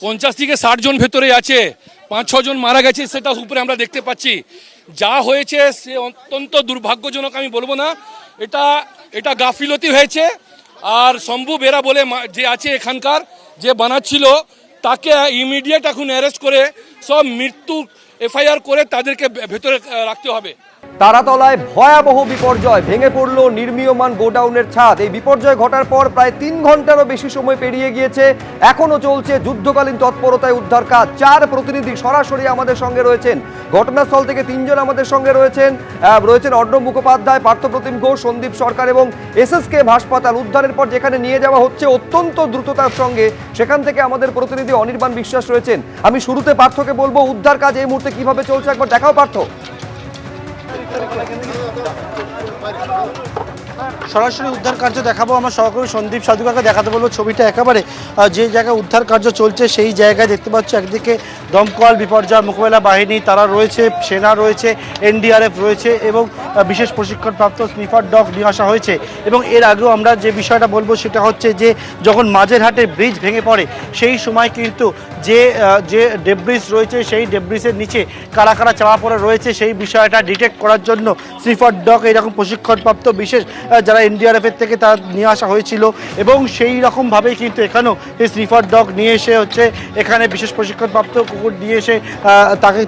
50 থেকে 60 জন ভেতরে আছে, 5-6 জন মারা গেছে, সেটা উপরে আমরা দেখতে পাচ্ছি। যা হয়েছে সে অত্যন্ত দুর্ভাগ্যজনক, আমি বলবো না, এটা গাফিলতি হয়েছে। আর শম্ভু বেরা বলে যে আছে এখানকার, যে বানাচ্ছিল, তাকে ইমিডিয়েট এখন অ্যারেস্ট করে সব মৃত্যু এফআইআর করে তাদেরকে ভেতরে রাখতে হবে। তারাতলায় ভয়াবহ বিপর্যয়, ভেঙে পড়ল নির্মীয়মান গোডাউনের ছাদ। এই বিপর্যয় ঘটার পর প্রায় 3 ঘন্টারও বেশি সময় পেরিয়ে গিয়েছে, এখনো চলছে যুদ্ধকালীন তৎপরতায় উদ্ধার কাজ। 4 প্রতিনিধি সরাসরি আমাদের সঙ্গে রয়েছেন, ঘটনাস্থল থেকে 3 জন আমাদের সঙ্গে রয়েছেন অর্ণব মুখোপাধ্যায়, পার্থপ্রতিম ঘোষ, সন্দীপ সরকার এবং এসএসকে হাসপাতাল। উদ্ধারের পর যেখানে নিয়ে যাওয়া হচ্ছে অত্যন্ত দ্রুততার সঙ্গে, সেখান থেকে আমাদের প্রতিনিধি অনির্বাণ বিশ্বাস রয়েছেন। আমি শুরুতে পার্থকে বলবো, উদ্ধার কাজ এই মুহূর্তে কিভাবে চলছে একবার দেখাও পার্থ। সরাসরি উদ্ধার কার্য দেখাবো, আমার সহকর্মী সন্দীপ সাধুকাকে দেখাতে বলবো ছবিটা একেবারে যে জায়গায় উদ্ধার কার্য চলছে সেই জায়গায় দেখতে পাচ্ছ একদিকে দমকল বিপর্যয় মোকাবেলা বাহিনী তারা রয়েছে, সেনা রয়েছে, এনডিআরএফ রয়েছে এবং বিশেষ প্রশিক্ষণপ্রাপ্ত স্নিফার ডগ নিয়ে আসা হয়েছে। এবং এর আগেও আমরা যে বিষয়টা বলবো সেটা হচ্ছে যে যখন মাঝেরহাটের ব্রিজ ভেঙে পড়ে সেই সময় কিন্তু যে ডেব্রিজ রয়েছে সেই ডেব্রিজের নিচে কারা কারা চাপা পড়ে রয়েছে সেই বিষয়টা ডিটেক্ট করার জন্য স্নিফার ডগ এইরকম প্রশিক্ষণপ্রাপ্ত বিশেষ যারা এনডিআরএফের থেকে তারা নিয়ে আসা হয়েছিল এবং সেই রকমভাবেই কিন্তু এখানেও এই স্নিফার ডগ নিয়ে এসে হচ্ছে এখানে বিশেষ প্রশিক্ষণপ্রাপ্ত কুকুর নিয়ে এসে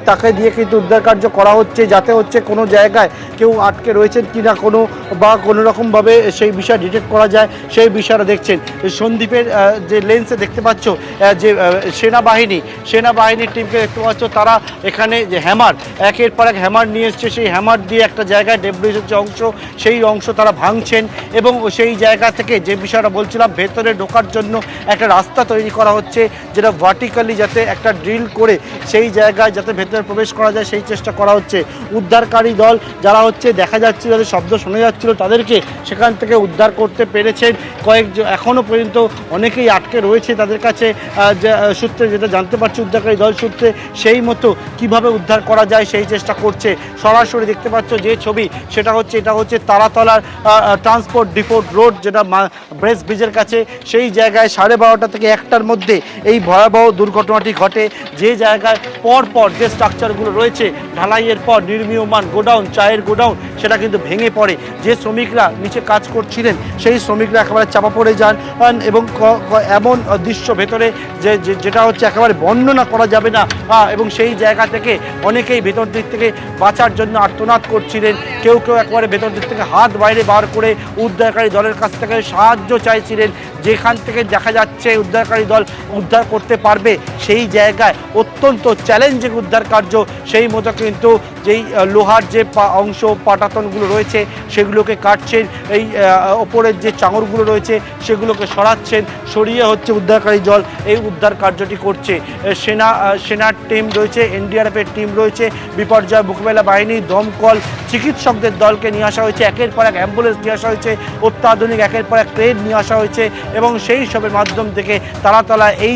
তাকে দিয়ে কিন্তু উদ্ধার কার্য করা হচ্ছে, যাতে হচ্ছে কোনো জায়গায় কেউ আটকে রয়েছেন কি না কোনো রকমভাবে সেই বিষয় ডিটেক্ট করা যায় সেই বিষয়টা দেখছেন। সন্দীপের যে লেন্সে দেখতে পাচ্ছ যে সেনাবাহিনীর টিমকে দেখতে পাচ্ছ, তারা এখানে যে হ্যামার একের পর এক হ্যামার নিয়ে এসছে, সেই হ্যামার দিয়ে একটা জায়গায় ডেব্রিজের যে অংশ সেই অংশ তারা ভাঙছেন এবং সেই জায়গা থেকে যে বিষয়টা বলছিলাম ভেতরে ঢোকার জন্য একটা রাস্তা তৈরি করা হচ্ছে, যেটা ভার্টিক্যালি যাতে একটা ড্রিল করে সেই জায়গায় যাতে ভেতরে প্রবেশ করা যায় সেই চেষ্টা করা হচ্ছে। উদ্ধারকারী দল যারা হচ্ছে দেখা যাচ্ছে যাদের শব্দ শোনা যাচ্ছিল তাদেরকে সেখান থেকে উদ্ধার করতে পেরেছেন। এখনও পর্যন্ত অনেকেই আটকে রয়েছে, তাদের কাছে সূত্রে যেটা জানতে পারছি উদ্ধারকারী দল সূত্রে সেই মতো কিভাবে উদ্ধার করা যায় সেই চেষ্টা করছে। সরাসরি দেখতে পাচ্ছ যে ছবি সেটা হচ্ছে এটা হচ্ছে তারাতলার ট্রান্সপোর্ট ডিপোট রোড, যেটা ব্রেস ব্রিজের কাছে, সেই জায়গায় 12:30 থেকে 1টার মধ্যে এই ভয়াবহ দুর্ঘটনাটি ঘটে। যে জায়গায় পরপর যে স্ট্রাকচারগুলো রয়েছে ঢালাইয়ের পর নির্মীয়মান গোডাউন, চায়ের গোডাউন, সেটা কিন্তু ভেঙে পড়ে। যে শ্রমিকরা নিচে কাজ করছিলেন সেই শ্রমিকরা একেবারে চাপা পড়ে যান এবং এমন দৃশ্য ভেতরে যেটা হচ্ছে একেবারে বর্ণনা করা যাবে না এবং সেই জায়গা থেকে অনেকেই ভেতর দিক থেকে বাঁচার জন্য আর্তনাদ করছিলেন, কেউ একেবারে ভেতর দিক থেকে হাত বাইরে বার করে উদ্ধারকারী দলের কাছ থেকে সাহায্য চাইছিলেন। যেখান থেকে দেখা যাচ্ছে উদ্ধারকারী দল উদ্ধার করতে পারবে সেই জায়গায় অত্যন্ত চ্যালেঞ্জিং উদ্ধার কার্য, সেই মতো কিন্তু যেই লোহার যে অংশ পাটাতনগুলো রয়েছে সেগুলোকে কাটছেন, এই ওপরের যে চাঙড়গুলো রয়েছে সেগুলোকে সরাচ্ছেন, সরিয়ে হচ্ছে উদ্ধারকারী দল এই উদ্ধার কার্যটি করছে। সেনার টিম রয়েছে, এনডিআরএফের টিম রয়েছে, বিপর্যয় মোকাবেলা বাহিনী, দমকল, চিকিৎসকদের দলকে নিয়ে আসা হয়েছে, একের পর এক অ্যাম্বুলেন্স নিয়ে আসা হয়েছে, অত্যাধুনিক একের পর এক ক্রেন নিয়ে আসা হয়েছে এবং সেই সবের মাধ্যম থেকে তারাতলা এই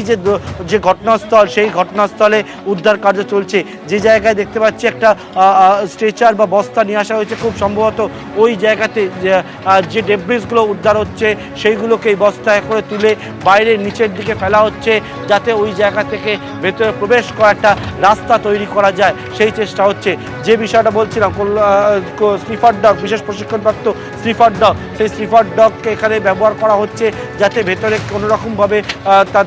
যে ঘটনাস্থল সেই ঘটনাস্থলে উদ্ধার কার্য চলছে। যে জায়গায় দেখতে পাচ্ছি একটা স্ট্রেচার বা বস্তা নিয়ে আসা হয়েছে, খুব সম্ভবত ওই জায়গাতে যে ডেব্রিজগুলো উদ্ধার হচ্ছে সেইগুলোকে এই বস্তায় করে তুলে বাইরে নিচের দিকে ফেলা হচ্ছে, যাতে ওই জায়গা থেকে ভেতরে প্রবেশ করা একটা রাস্তা তৈরি করা যায় সেই চেষ্টা হচ্ছে। যে বিষয়টা বলছিলাম স্নিফার ডগ, বিশেষ প্রশিক্ষণপ্রাপ্ত স্নিফার ডগ, সেই স্নিফার ডগকে এখানে ব্যবহার করা হচ্ছে যাতে ভেতরে কোনোরকমভাবে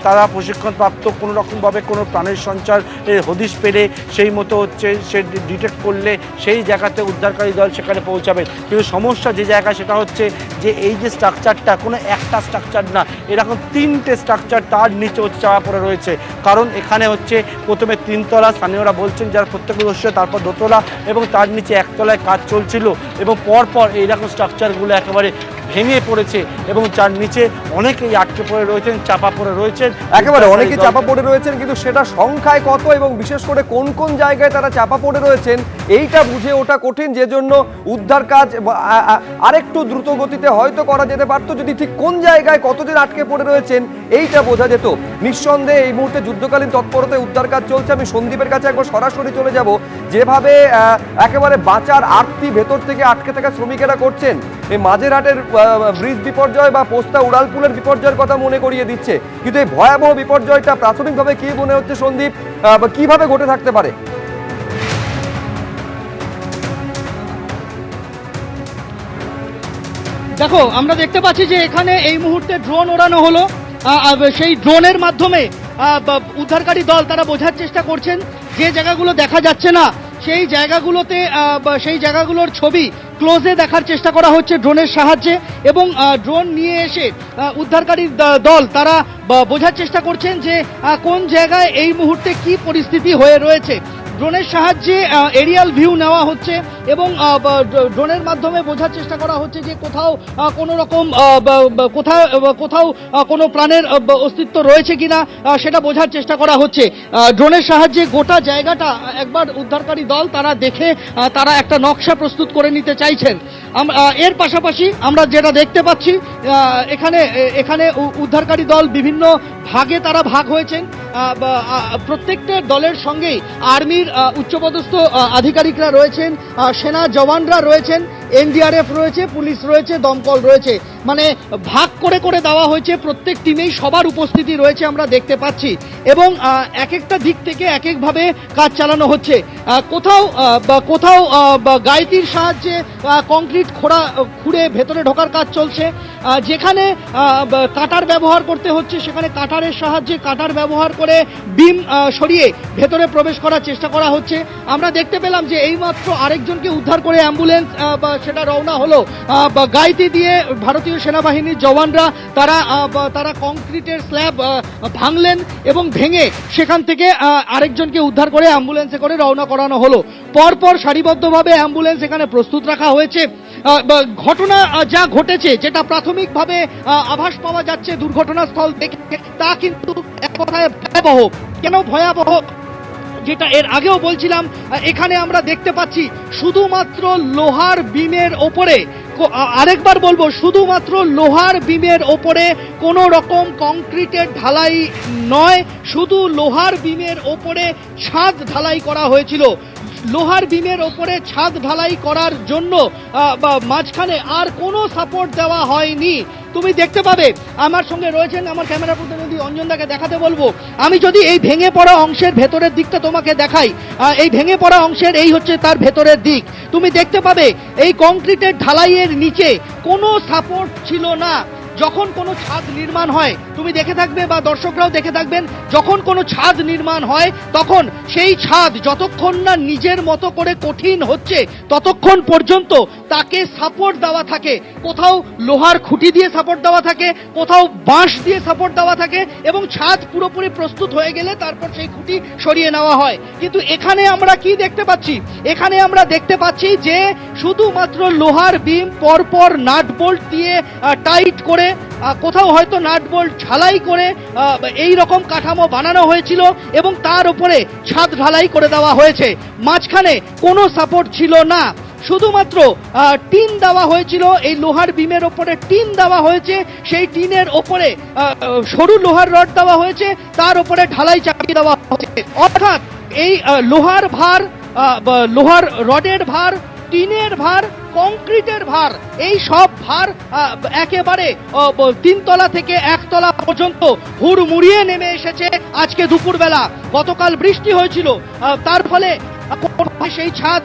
তারা প্রশিক্ষণপ্রাপ্ত কোনোরকমভাবে কোনো প্রাণের সঞ্চার হদিশ পেলে সেই মতো হচ্ছে সে ডিটেক্ট করলে সেই জায়গাতে উদ্ধারকারী দল সেখানে পৌঁছাবে। কিন্তু সমস্যা যে জায়গা সেটা হচ্ছে যে এই যে স্ট্রাকচারটা কোনো একটা স্ট্রাকচার না, এরকম 3টে স্ট্রাকচার তার নিচে হচ্ছে চাপা পড়ে রয়েছে। কারণ এখানে হচ্ছে প্রথমে 3তলা, স্থানীয়রা বলছেন যারা প্রত্যক্ষদর্শী, তারপর 2তলা এবং তার নিচে 1তলায় কাজ চলছিল এবং পরপর এইরকম স্ট্রাকচারগুলো একেবারে ভেঙে পড়েছে এবং যার নিচে অনেকেই আটকে পড়ে রয়েছেন, চাপা পড়ে রয়েছেন, একেবারে অনেকেই চাপা পড়ে রয়েছেন, কিন্তু সেটা সংখ্যায় কত এবং বিশেষ করে কোন কোন জায়গায় তারা চাপা পড়ে রয়েছেন এইটা বুঝে ওঠা কঠিন, যে জন্য উদ্ধার কাজ আরেকটু দ্রুত গতিতে হয়তো করা যেতে পারত যদি ঠিক কোন জায়গায় কতজন আটকে পড়ে রয়েছেন এইটা বোঝা যেত। নিঃসন্দেহে এই মুহূর্তে যুদ্ধকালীন তৎপরতায় উদ্ধার কাজ চলছে। আমি সন্দীপের কাছে একবার সরাসরি চলে যাব, যেভাবে একেবারে বাঁচার আরতি ভেতর থেকে আটকে থাকা শ্রমিকেরা করছেন এই মাঝেরহাটের ব্রিজ বিপর্যয় বা পোস্তা উড়ালপুলের বিপর্যয়ের কথা মনে করিয়ে দিচ্ছে। কিন্তু এই ভয়াবহ বিপর্যয়টা প্রাথমিকভাবে কি মনে হচ্ছে সন্দীপ, কিভাবে ঘটে থাকতে পারে? দেখো, আমরা দেখতে পাচ্ছি যে এখানে এই মুহূর্তে ড্রোন ওড়ানো হলো। সেই ড্রোনের মাধ্যমে উদ্ধারকারী দল তারা বোঝার চেষ্টা করছেন যে জায়গাগুলো দেখা যাচ্ছে না সেই জায়গাগুলোতে সেই জায়গাগুলোর ছবি ক্লোজে দেখার চেষ্টা করা হচ্ছে ড্রোনের সাহায্যে, এবং ড্রোন নিয়ে এসে উদ্ধারকারী দল তারা বোঝার চেষ্টা করছেন যে কোন জায়গায় এই মুহূর্তে কি পরিস্থিতি হয়ে রয়েছে। ড্রোনের সাহায্যে এরিয়াল ভিউ নেওয়া হচ্ছে এবং ড্রোনের মাধ্যমে বোঝার চেষ্টা করা হচ্ছে যে কোথাও কোনো রকম কোথাও কোনো প্রাণের অস্তিত্ব রয়েছে কিনা সেটা বোঝার চেষ্টা করা হচ্ছে। ড্রোনের সাহায্যে গোটা জায়গাটা একবার উদ্ধারকারী দল তারা দেখে তারা একটা নকশা প্রস্তুত করে নিতে চাইছেন। এর পাশাপাশি আমরা যেটা দেখতে পাচ্ছি এখানে উদ্ধারকারী দল বিভিন্ন ভাগে তারা ভাগ হয়েছেন। প্রত্যেকটা দলের সঙ্গেই আর্মির উচ্চপদস্থ আধিকারিকরা রয়েছেন, সেনা জওয়ানরা রয়েছেন, এনডিআরএফ রয়েছে, পুলিশ রয়েছে, দমকল রয়েছে, মানে ভাগ করে করে দেওয়া হয়েছে। প্রত্যেক টিমেই সবার উপস্থিতি রয়েছে আমরা দেখতে পাচ্ছি, এবং এক একটা দিক থেকে এক একভাবে কাজ চালানো হচ্ছে। কোথাও গাইতির সাহায্যে কংক্রিট খুঁড়ে ভেতরে ঢোকার কাজ চলছে। যেখানে কাটার ব্যবহার করতে হচ্ছে সেখানে কাটারের সাহায্যে কাটার ব্যবহার করে বিম সরিয়ে ভেতরে প্রবেশ করার চেষ্টা করা হচ্ছে। আমরা দেখতে পেলাম যে এইমাত্র আরেকজনকে উদ্ধার করে অ্যাম্বুলেন্স সেটা রওনা হলো। গাইতি দিয়ে ভারতীয় সেনাবাহিনীর জওয়ানরা তারা কংক্রিটের স্ল্যাব ভাঙলেন এবং ভেঙে সেখান থেকে আরেকজনকে উদ্ধার করে অ্যাম্বুলেন্সে করে রওনা করানো হলো। পরপর সারিবদ্ধভাবে অ্যাম্বুলেন্স এখানে প্রস্তুত রাখা হয়েছে। ঘটনা যা ঘটেছে, যেটা প্রাথমিকভাবে আভাস পাওয়া যাচ্ছে দুর্ঘটনাস্থল দেখে, তা কিন্তু এক কথায় ভয়াবহ। কেন ভয়াবহ, যেটা এর আগেও বলছিলাম, এখানে আমরা দেখতে পাচ্ছি শুধুমাত্র লোহার বিমের ওপরে, আরেকবার বলবো, শুধুমাত্র লোহার বিমের ওপরে কোনো রকম কংক্রিটের ঢালাই নয়, শুধু লোহার বিমের ওপরে ছাদ ঢালাই করা হয়েছিল। লোহার বিমের ওপরে ছাদ ঢালাই করার জন্য মাঝখানে আর কোনো সাপোর্ট দেওয়া হয়নি। তুমি দেখতে পাবে, আমার সঙ্গে রয়েছেন আমার ক্যামেরা প্রতিনিধি অঞ্জনদাকে দেখাতে বলবো। আমি যদি এই ভেঙে পড়া অংশের ভেতরের দিকটা তোমাকে দেখাই, এই ভেঙে পড়া অংশের এই হচ্ছে তার ভেতরের দিক। তুমি দেখতে পাবে এই কংক্রিটের ঢালাইয়ের নিচে কোনো সাপোর্ট ছিল না। যখন কোনো ছাদ নির্মাণ হয়, তুমি দেখে থাকবে বা দর্শকরাও দেখে থাকবেন, যখন কোনো ছাদ নির্মাণ হয় তখন সেই ছাদ যতক্ষণ না নিজের মতো করে কঠিন হচ্ছে ততক্ষণ পর্যন্ত তাকে সাপোর্ট দেওয়া থাকে। কোথাও লোহার খুঁটি দিয়ে সাপোর্ট দেওয়া থাকে, কোথাও বাঁশ দিয়ে সাপোর্ট দেওয়া থাকে, এবং ছাদ পুরোপুরি প্রস্তুত হয়ে গেলে তারপর সেই খুঁটি সরিয়ে নেওয়া হয়। কিন্তু এখানে আমরা কি দেখতে পাচ্ছি? এখানে আমরা দেখতে পাচ্ছি যে শুধুমাত্র লোহার বিম পরপর নাট বোল্ট দিয়ে টাইট করে, কোথাও হয়তো নাট বোল্ট ঝালাই করে এই রকম কাঠামো বানানো হয়েছিল এবং তার উপরে ছাদ ঢালাই করে দেওয়া হয়েছে। মাঝখানে কোনো সাপোর্ট ছিল না, শুধুমাত্র টিন দেওয়া হয়েছিল। এই লোহার বিমের ওপরে টিন দেওয়া হয়েছে, সেই টিনের ওপরে সরু লোহার রড দেওয়া হয়েছে, তার উপরে ঢালাই চাপিয়ে দেওয়া হয়েছে। অর্থাৎ এই লোহার ভার, লোহার রডের ভার, টিনের ভার, কংক্রিটের ভার, এই সব ভার একেবারে 3 তলা থেকে 1 তলা পর্যন্ত হুড়মুড়িয়ে নেমে এসেছে আজকে দুপুরবেলা। গতকাল বৃষ্টি হয়েছিল, তার ফলে সেই ছাদ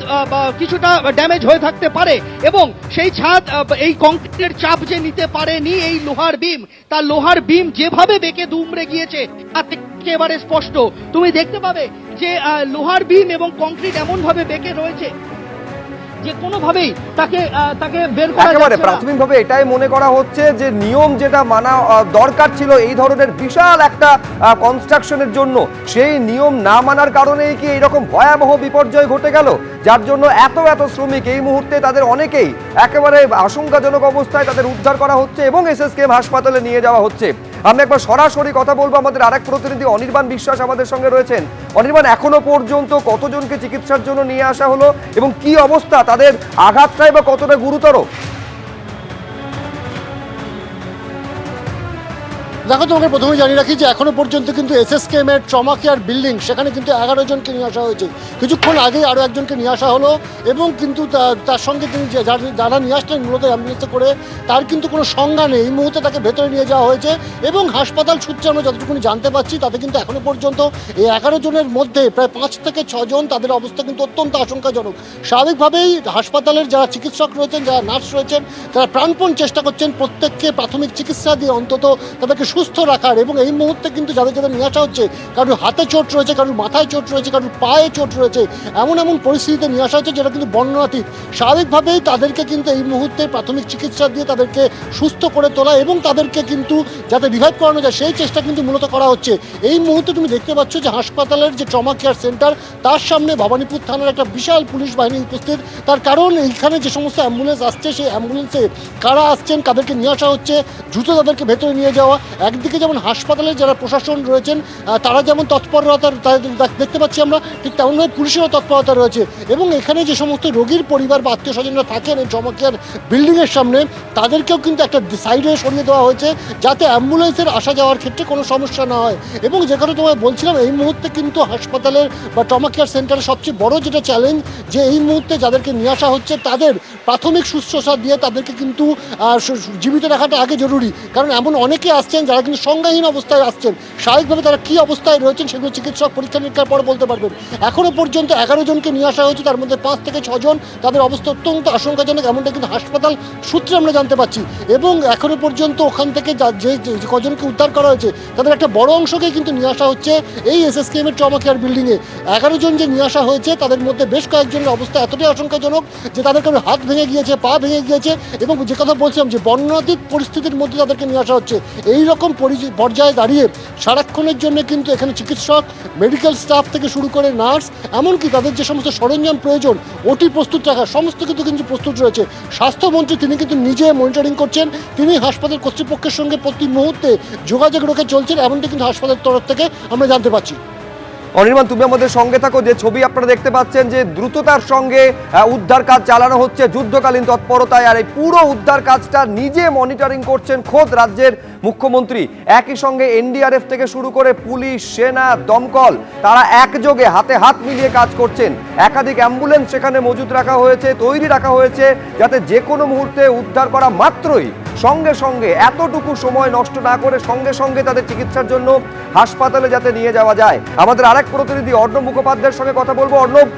কিছুটা ড্যামেজ হয়ে থাকতে পারে, এবং সেই ছাদ এই কংক্রিটের চাপ যে নিতে পারেনি এই লোহার বিম, তার লোহার বিম যেভাবে বেঁকে দুমড়ে গিয়েছে তা একেবারে স্পষ্ট। তুমি দেখতে পাবে যে লোহার বিম এবং কংক্রিট এমন ভাবে বেঁকে রয়েছে যে কোনোভাবেই তাকে বের করা যাচ্ছে না। প্রাথমিকভাবে এটাই মনে করা হচ্ছে যে নিয়ম যেটা মানা দরকার ছিল এই ধরনের বিশাল একটা কনস্ট্রাকশনের জন্য, সেই নিয়ম না মানার কারণেই কি এইরকম ভয়াবহ বিপর্যয় ঘটে গেল, যার জন্য এত শ্রমিক এই মুহূর্তে তাদের অনেকেই একেবারে আশঙ্কাজনক অবস্থায় তাদের উদ্ধার করা হচ্ছে এবং এসএসকেএম হাসপাতালে নিয়ে যাওয়া হচ্ছে। আমরা একবার সরাসরি কথা বলবো, আমাদের আরেক প্রতিনিধি অনির্বাণ বিশ্বাস আমাদের সঙ্গে রয়েছেন। অনির্বাণ, এখনো পর্যন্ত কতজনকে চিকিৎসার জন্য নিয়ে আসা হলো এবং কি অবস্থা, তাদের আঘাতটাই বা কতটা গুরুতর? দেখো, তোমাকে প্রথমে জানিয়ে রাখি যে এখনো পর্যন্ত কিন্তু এসএসকেএম এর ট্রমা কেয়ার বিল্ডিং, সেখানে কিন্তু 11 জনকে নিয়ে আসা হয়েছে। কিছুক্ষণ আগে আরও একজনকে নিয়ে আসা হলো, এবং কিন্তু তার সঙ্গে তিনি যারা নিয়ে আসলেন মূলত অ্যাম্বুলেন্সে করে, তার কিন্তু কোনো সংজ্ঞা নেই। এই মুহূর্তে তাকে ভেতরে নিয়ে যাওয়া হয়েছে, এবং হাসপাতাল সূত্রে আমরা যতটুকুনি জানতে পারছি তাতে কিন্তু এখনো পর্যন্ত এই 11 জনের মধ্যে প্রায় 5 থেকে 6 জন, তাদের অবস্থা কিন্তু অত্যন্ত আশঙ্কাজনক। স্বাভাবিকভাবেই হাসপাতালের যারা চিকিৎসক রয়েছেন, যারা নার্স রয়েছেন, তারা প্রাণপণ চেষ্টা করছেন প্রত্যেককে প্রাথমিক চিকিৎসা দিয়ে অন্তত তাদেরকে সুস্থ রাখার। এবং এই মুহূর্তে কিন্তু যাদের নিয়ে আসা হচ্ছে, কারোর হাতে চোট রয়েছে, কারোর মাথায় চোট রয়েছে, কারোর পায়ে চোট রয়েছে, এমন পরিস্থিতিতে নিয়ে আসা হচ্ছে যেটা কিন্তু বর্ণনাতীত। স্বাভাবিকভাবেই তাদেরকে কিন্তু এই মুহূর্তে প্রাথমিক চিকিৎসা দিয়ে তাদেরকে সুস্থ করে তোলা এবং তাদেরকে কিন্তু যাতে রিভাইভ করানো যায় সেই চেষ্টা কিন্তু মূলত করা হচ্ছে। এই মুহূর্তে তুমি দেখতে পাচ্ছ যে হাসপাতালের যে ট্রমা কেয়ার সেন্টার, তার সামনে ভবানীপুর থানার একটা বিশাল পুলিশ বাহিনী উপস্থিত। তার কারণ এইখানে যে সমস্ত অ্যাম্বুলেন্স আসছে, সেই অ্যাম্বুলেন্সে কারা আসছেন, কাদেরকে নিয়ে আসা হচ্ছে, দ্রুত তাদেরকে ভেতরে নিয়ে যাওয়া। একদিকে যেমন হাসপাতালের যারা প্রশাসন রয়েছেন তারা যেমন তৎপরতা দেখতে পাচ্ছি আমরা, ঠিক তেমনভাবে পুলিশেরও তৎপরতা রয়েছে। এবং এখানে যে সমস্ত রোগীর পরিবার বা আত্মীয় স্বজনরা থাকেন এই ট্রমা কেয়ার বিল্ডিংয়ের সামনে, তাদেরকেও কিন্তু একটা সাইডে সরিয়ে দেওয়া হয়েছে যাতে অ্যাম্বুলেন্সের আসা যাওয়ার ক্ষেত্রে কোনো সমস্যা না হয়। এবং যে কথা তোমায় বলছিলাম, এই মুহূর্তে কিন্তু হাসপাতালের বা ট্রমা কেয়ার সেন্টারের সবচেয়ে বড় যেটা চ্যালেঞ্জ, যে এই মুহূর্তে যাদেরকে নিয়ে আসা হচ্ছে তাদের প্রাথমিক শুশ্রূষা দিয়ে তাদেরকে কিন্তু জীবিত রাখাটা আগে জরুরি। কারণ এমন অনেকে আসছেন যারা কিন্তু সংজ্ঞাহীন অবস্থায় আসছেন, স্বাভাবিকভাবে তারা কী অবস্থায় রয়েছেন সেগুলো চিকিৎসক পরীক্ষা নিরীক্ষার পর বলতে পারবেন। এখনও পর্যন্ত 11 জনকে নিয়ে আসা হয়েছে, তার মধ্যে 5 থেকে 6 জন তাদের অবস্থা অত্যন্ত আশঙ্কাজনক, এমনটা কিন্তু হাসপাতাল সূত্রে আমরা জানতে পারছি। এবং এখনও পর্যন্ত ওখান থেকে যে কজনকে উদ্ধার করা হয়েছে তাদের একটা বড় অংশকেই কিন্তু নিয়ে আসা হচ্ছে এই এসএসকেএম এর ট্রমা কেয়ার বিল্ডিংয়ে। 11 জন যে নিয়ে আসা হয়েছে তাদের মধ্যে বেশ কয়েকজনের অবস্থা এতটাই আশঙ্কাজনক যে তাদের কারো হাত ভেঙে গিয়েছে, পা ভেঙে গিয়েছে, এবং যে কথা বলছিলাম যে বর্ণনাতীত পরিস্থিতির মধ্যে তাদেরকে নিয়ে আসা হচ্ছে। এই রকম পর্যায়ে দাঁড়িয়ে সারাক্ষণের জন্য কিন্তু এখানে চিকিৎসক, মেডিকেল স্টাফ থেকে শুরু করে নার্স, এমনকি তাদের যে সমস্ত সরঞ্জাম প্রয়োজন, ওটি প্রস্তুত রাখা, সমস্ত কিন্তু প্রস্তুত রয়েছে। স্বাস্থ্যমন্ত্রী তিনি কিন্তু নিজে মনিটরিং করছেন, তিনি হাসপাতাল কর্তৃপক্ষের সঙ্গে প্রতি মুহূর্তে যোগাযোগ রেখে চলছেন, এমনটি কিন্তু হাসপাতালের তরফ থেকে আমরা জানতে পারছি। অনির্বাণ, তুমি আমাদের সঙ্গে থাকো। যে ছবি আপনারা দেখতে পাচ্ছেন যে দ্রুততার সঙ্গে উদ্ধার কাজ চালানো হচ্ছে যুদ্ধকালীন তৎপরতায়, আর এই পুরো উদ্ধার কাজটা নিজে মনিটরিং করছেন খোদ রাজ্যের মুখ্যমন্ত্রী। একই সঙ্গে এনডিআরএফ থেকে শুরু করে পুলিশ, সেনা, দমকল, তারা একযোগে হাতে হাত মিলিয়ে কাজ করছেন। একাধিক অ্যাম্বুলেন্স সেখানে মজুদ রাখা হয়েছে, তৈরি রাখা হয়েছে, যাতে যে কোনো মুহূর্তে উদ্ধার করা মাত্রই সঙ্গে সঙ্গে এতটুকু সময় নষ্ট না করে সঙ্গে সঙ্গে তাদের চিকিৎসার জন্য হাসপাতালে যাতে নিয়ে যাওয়া যায়। আমাদের আরেক প্রতিনিধি অর্ণব মুখোপাধ্যায়ের সঙ্গে কথা বলবো। অর্ণব,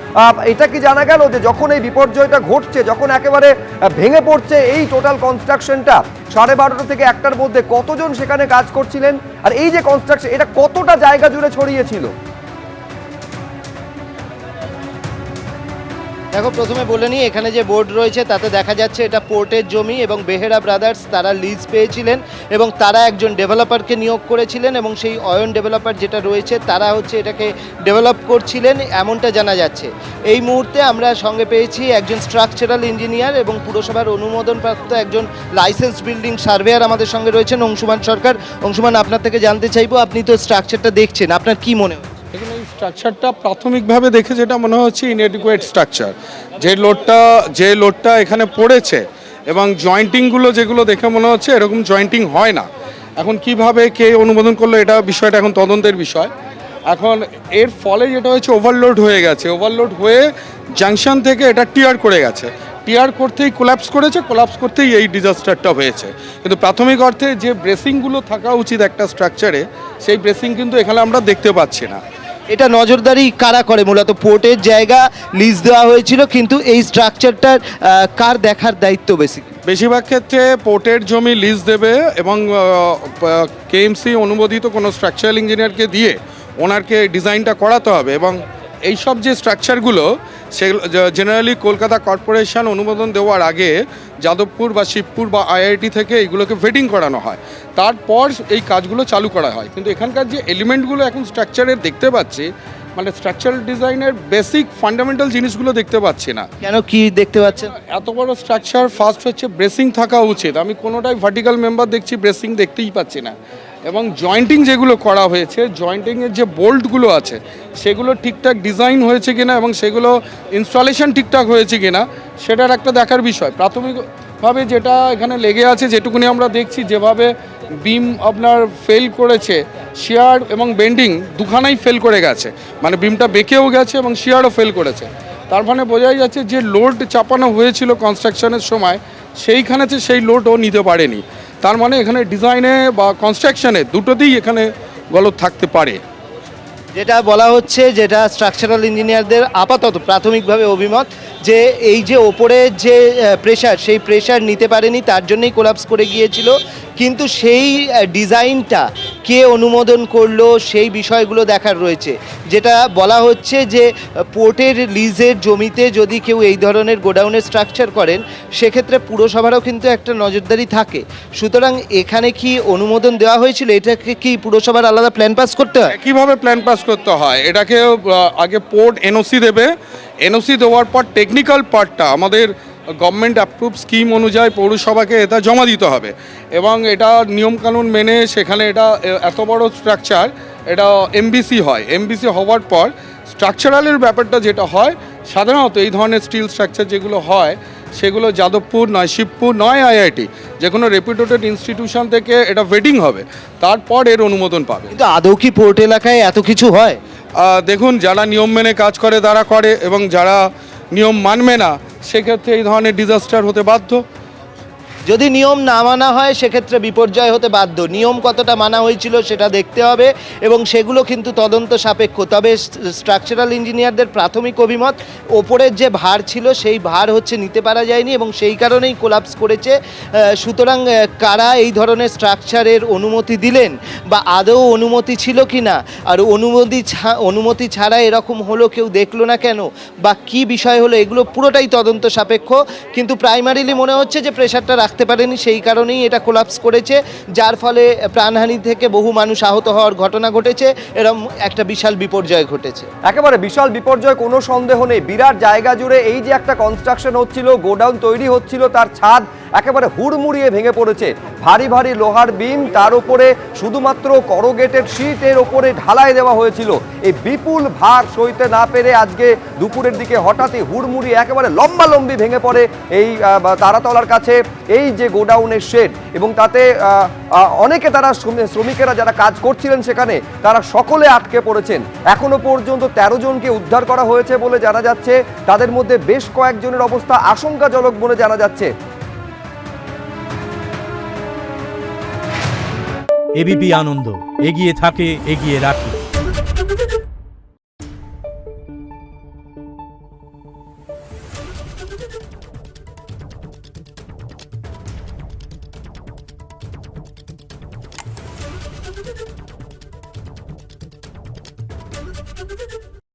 এটা কি জানা গেল যে যখন এই বিপর্যয়টা ঘটছে, যখন একেবারে ভেঙে পড়ছে এই টোটাল কনস্ট্রাকশনটা, 12:30 থেকে 1টার মধ্যে কতজন সেখানে কাজ করছিলেন, আর এই যে কনস্ট্রাকশন এটা কতটা জায়গা জুড়ে ছড়িয়েছিল? দেখো, প্রথমে বলে নিই, এখানে যে বোর্ড রয়েছে তাতে দেখা যাচ্ছে এটা পোর্টের জমি এবং বেহেরা ব্রাদার্স তারা লিজ পেয়েছিলেন এবং তারা একজন ডেভেলপারকে নিয়োগ করেছিলেন এবং সেই অয়ন ডেভেলপার যেটা রয়েছে তারা হচ্ছে এটাকে ডেভেলপ করছিলেন, এমনটা জানা যাচ্ছে। এই মুহূর্তে আমরা সঙ্গে পেয়েছি একজন স্ট্রাকচারাল ইঞ্জিনিয়ার এবং পুরসভার অনুমোদনপ্রাপ্ত একজন লাইসেন্স বিল্ডিং সার্ভেয়ার আমাদের সঙ্গে রয়েছেন, অংশুমান সরকার। অংশুমান, আপনার থেকে জানতে চাইবো, আপনি তো স্ট্রাকচারটা দেখছেন, আপনার কি মনে হয়? দেখুন, এই স্ট্রাকচারটা প্রাথমিকভাবে দেখে যেটা মনে হচ্ছে ইনএডিকুয়েট স্ট্রাকচার। যে লোডটা এখানে পড়েছে এবং জয়েন্টিংগুলো যেগুলো দেখে মনে হচ্ছে এরকম জয়েন্টিং হয় না। এখন কিভাবে কে অনুমোদন করলো এটা বিষয়টা এখন তদন্তের বিষয়। এখন এর ফলে যেটা হয়েছে ওভারলোড হয়ে গেছে, ওভারলোড হয়ে জাংশন থেকে এটা টিয়ার করে গেছে, টিয়ার করতেই কোল্যাপস করেছে, কোল্যাপস করতেই এই ডিজাস্টারটা হয়েছে। কিন্তু প্রাথমিক অর্থে যে ব্রেসিংগুলো থাকা উচিত একটা স্ট্রাকচারে, সেই ব্রেসিং কিন্তু এখানে আমরা দেখতে পাচ্ছি না। এটা নজরদারি কারা করে? মূলত পোর্টের জায়গা লিজ দেওয়া হয়েছিল, কিন্তু এই স্ট্রাকচারটার কার দেখার দায়িত্ব বেশিরভাগ ক্ষেত্রে পোর্টের জমি লিজ দেবে এবং কেএমসি অনুমোদিত কোনো স্ট্রাকচারাল ইঞ্জিনিয়ারকে দিয়ে ওনারকে ডিজাইনটা করাতে হবে। এবং এইসব যে স্ট্রাকচারগুলো সেগুলো জেনারেলি কলকাতা কর্পোরেশন অনুমোদন দেওয়ার আগে যাদবপুর বা শিবপুর বা আইআইটি থেকে এইগুলোকে ভেটিং করানো হয়, তারপর এই কাজগুলো চালু করা হয়। কিন্তু এখানকার যে এলিমেন্টগুলো এখন স্ট্রাকচারের দেখতে পাচ্ছি, মানে স্ট্রাকচারাল ডিজাইনের বেসিক ফান্ডামেন্টাল জিনিসগুলো দেখতে পাচ্ছি না। কেন, কি দেখতে পাচ্ছেন? এত বড় স্ট্রাকচার, ফার্স্ট হচ্ছে ব্রেসিং থাকা উচিত। আমি কোনোটাই ভার্টিক্যাল মেম্বার দেখছি, ব্রেসিং দেখতেই পাচ্ছি না। এবং জয়েন্টিং যেগুলো করা হয়েছে, জয়েন্টিংয়ের যে বোল্টগুলো আছে সেগুলো ঠিকঠাক ডিজাইন হয়েছে কিনা এবং সেগুলো ইনস্টলেশন ঠিকঠাক হয়েছে কিনা সেটার একটা দেখার বিষয়। ভাবে যেটা এখানে লেগে আছে, যেটুকুনি আমরা দেখছি যেভাবে বিম আপনার ফেল করেছে, শিয়ার এবং বেন্ডিং দুখানাই ফেল করে গেছে, মানে বিমটা বেঁকেও গেছে এবং শিয়ারও ফেল করেছে। তার মানে বোঝাই যাচ্ছে যে লোড চাপানো হয়েছিল কনস্ট্রাকশনের সময়, সেইখানেতে সেই লোডও নিতে পারেনি। তার মানে এখানে ডিজাইনে বা কনস্ট্রাকশনে দুটোতেই এখানে গলদ থাকতে পারে। যেটা বলা হচ্ছে, যেটা স্ট্রাকচারাল ইঞ্জিনিয়ারদের আপাতত প্রাথমিকভাবে অভিমত, যে এই যে ওপরের যে প্রেশার, সেই প্রেশার নিতে পারেনি, তার জন্যই কোলাপস করে গিয়েছিল। কিন্তু সেই ডিজাইনটা কে অনুমোদন করলো সেই বিষয়গুলো দেখার রয়েছে। যেটা বলা হচ্ছে যে পোর্টের লিজের জমিতে যদি কেউ এই ধরনের গোডাউনের স্ট্রাকচার করেন, সেক্ষেত্রে পুরসভারও কিন্তু একটা নজরদারি থাকে। সুতরাং এখানে কি অনুমোদন দেওয়া হয়েছিল? এটাকে কি পুরসভার আলাদা প্ল্যান পাস করতে হয়? কিভাবে প্ল্যান পাস করতে হয়, এটাকে আগে পোর্ট এনওসি দেবে, এনওসি দেওয়ার পর টেকনিক্যাল পার্টটা আমাদের গভর্নমেন্ট অ্যাপ্রুভ স্কিম অনুযায়ী পৌরসভাকে এটা জমা দিতে হবে এবং এটা নিয়মকানুন মেনে সেখানে এটা এত বড় স্ট্রাকচার, এটা এমবিসি হয়। এমবিসি হওয়ার পর স্ট্রাকচারালের ব্যাপারটা যেটা হয়, সাধারণত এই ধরনের স্টিল স্ট্রাকচার যেগুলো হয় সেগুলো যাদবপুর নয় শিবপুর নয় আইআইটি, যে কোনো রেপুটেড ইনস্টিটিউশন থেকে এটা ভেটিং হবে, তারপর এর অনুমোদন পাবে। কিন্তু আদৌ কি পোর্ট এলাকায় এত কিছু হয়? দেখুন, যারা নিয়ম মেনে কাজ করে তারা করে, এবং যারা নিয়ম মানবে না সেক্ষেত্রে এই ধরনের ডিজাস্টার হতে বাধ্য। যদি নিয়ম না মানা হয় সেক্ষেত্রে বিপর্যয় হতে বাধ্য। নিয়ম কতটা মানা হয়েছিল সেটা দেখতে হবে এবং সেগুলো কিন্তু তদন্ত সাপেক্ষ। তবে স্ট্রাকচারাল ইঞ্জিনিয়ারদের প্রাথমিক অভিমত, ওপরের যে ভার ছিল সেই ভার হচ্ছে নিতে পারা যায়নি এবং সেই কারণেই কোলাপস করেছে। সুতরাং কারা এই ধরনের স্ট্রাকচারের অনুমতি দিলেন বা আদৌ অনুমতি ছিল কি না, আর অনুমতি ছাড়া এরকম হলো কেউ দেখলো না কেন, বা কি বিষয় হলো, এগুলো পুরোটাই তদন্ত সাপেক্ষ। কিন্তু প্রাইমারিলি মনে হচ্ছে যে প্রেশারটা রাখতে পারেনি, সেই কারণেই এটা কোলাপস করেছে, যার ফলে প্রাণহানি থেকে বহু মানুষ আহত হওয়ার ঘটনা ঘটেছে, এরকম একটা বিশাল বিপর্যয় ঘটেছে। একেবারে বিশাল বিপর্যয়, কোনো সন্দেহ নেই। বিরাট জায়গা জুড়ে এই যে একটা কনস্ট্রাকশন হচ্ছিল, গোডাউন তৈরি হচ্ছিল, তার ছাদ একেবারে হুড়মুড়িয়ে ভেঙে পড়েছে। ভারী ভারী লোহার বিম, তার উপরে শুধুমাত্র করোগেটেড শীটের ওপরে ঢালাই দেওয়া হয়েছিল। এই বিপুল ভার সইতে না পেরে আজকে দুপুরের দিকে হঠাৎই হুড়মুড়ি একেবারে লম্বালম্বি ভেঙে পড়ে এই তারাতলার কাছে এই যে গোডাউনের শেড, এবং তাতে অনেকে তারা শ্রমিকেরা যারা কাজ করছিলেন সেখানে, তারা সকলে আটকে পড়েছেন। এখনো পর্যন্ত 13 জনকে উদ্ধার করা হয়েছে বলে জানা যাচ্ছে, তাদের মধ্যে বেশ কয়েকজনের অবস্থা আশঙ্কাজনক বলে জানা যাচ্ছে। এবিপি আনন্দ, এগিয়ে থাকে, এগিয়ে রাখে।